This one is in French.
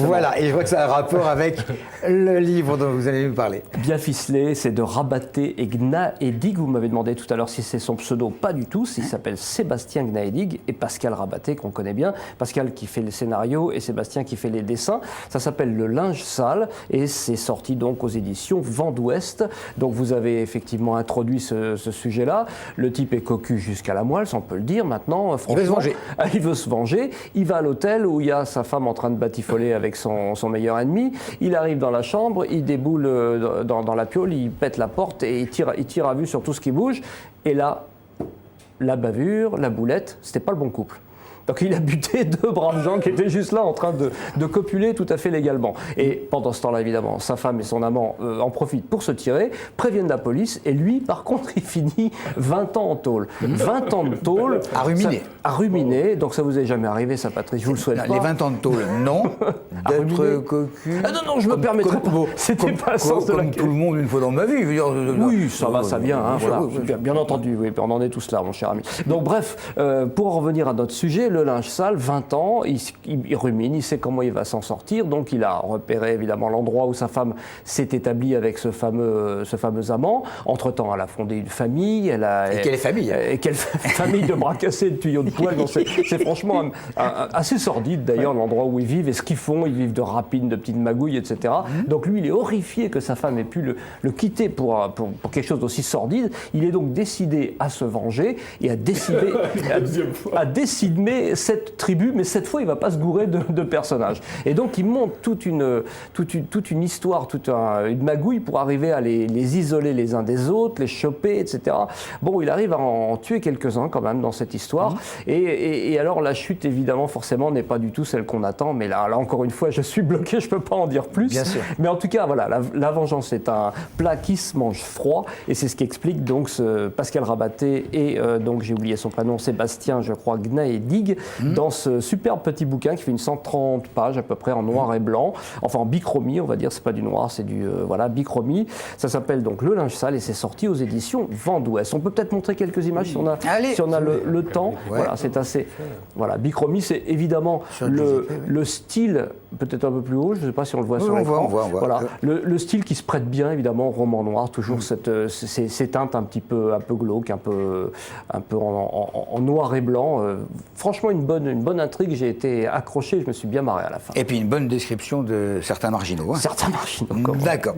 Voilà, et je vois que ça a un rapport avec le livre dont vous allez nous parler. Bien ficelé, c'est de Rabaté et Gnaedig. Vous m'avez demandé tout à l'heure si c'est son pseudo, pas du tout. Il s'appelle Sébastien Gnaedig et Pascal Rabaté, qu'on connaît bien. Pascal qui fait le scénario et Sébastien qui fait les dessins. Ça s'appelle Le linge sale et c'est sorti donc aux éditions Vent d'Ouest. Donc vous avez effectivement introduit ce sujet-là. Le type est cocu jusqu'à la moelle, ça on peut le dire maintenant. Il veut se venger. Il veut se venger. Il va à l'hôtel où il y a sa femme en train de batifoler avec son meilleur ennemi. Il arrive dans la chambre, il déboule dans la piole, il pète la porte et il tire à vue sur tout ce qui bouge. Et là, la bavure, la boulette, c'était pas le bon couple. Donc il a buté deux braves gens qui étaient juste là en train de copuler tout à fait légalement. Et pendant ce temps-là, évidemment, sa femme et son amant en profitent pour se tirer, préviennent la police, et lui, par contre, il finit 20 ans en tôle. 20 ans de tôle. À ruminer. À ruminer, donc ça vous est jamais arrivé, ça, Patrice, je vous le souhaite pas. Les 20 ans de tôle, non. D'être cocu. Ah non, je me permettrai pas. C'était pas le sens de la comme tout le monde une fois dans ma vie. Je veux dire, oui, ça va, ça vient. Hein, voilà. Bien entendu, oui, on en est tous là, mon cher ami. Donc bref, pour en revenir à notre sujet, le linge sale, 20 ans, il rumine, il sait comment il va s'en sortir, donc il a repéré évidemment l'endroit où sa femme s'est établie avec ce fameux amant. Entre-temps, elle a fondé une famille. Et quelle famille Et quelle famille de bras cassés, de tuyaux de poêle. C'est franchement assez sordide d'ailleurs l'endroit où ils vivent et ce qu'ils font. Ils vivent de rapines, de petites magouilles, etc. Donc lui, il est horrifié que sa femme ait pu le quitter pour quelque chose d'aussi sordide. Il est donc décidé à se venger et à décimer cette tribu, mais cette fois, il ne va pas se gourer de personnages. Et donc, il monte toute une histoire, une magouille pour arriver à les isoler les uns des autres, les choper, etc. Bon, il arrive à en tuer quelques-uns quand même dans cette histoire. Et alors, la chute, évidemment, forcément, n'est pas du tout celle qu'on attend. Mais là, encore une fois, je suis bloqué, je ne peux pas en dire plus. Bien sûr. Mais en tout cas, voilà, la vengeance est un plat qui se mange froid. Et c'est ce qui explique donc ce Pascal Rabaté et donc, j'ai oublié son prénom, Sébastien, je crois, Gnaedig, dans ce superbe petit bouquin qui fait une 130 pages à peu près en noir et blanc, enfin en bichromie, on va dire, c'est pas du noir, c'est du bichromie. Ça s'appelle donc Le linge sale et c'est sorti aux éditions Vent d'Ouest. On peut peut-être montrer quelques images si on a le temps. Ouais. Voilà, c'est assez. Voilà, bichromie, c'est évidemment le style, peut-être un peu plus haut, je ne sais pas si on le voit sur l'écran. On voit. Voilà, le style qui se prête bien évidemment au roman noir, toujours ces teintes un peu glauques, un peu en noir et blanc. Franchement, une bonne intrigue, j'ai été accroché, je me suis bien marré à la fin. Et puis une bonne description de certains marginaux. Certains marginaux. D'accord.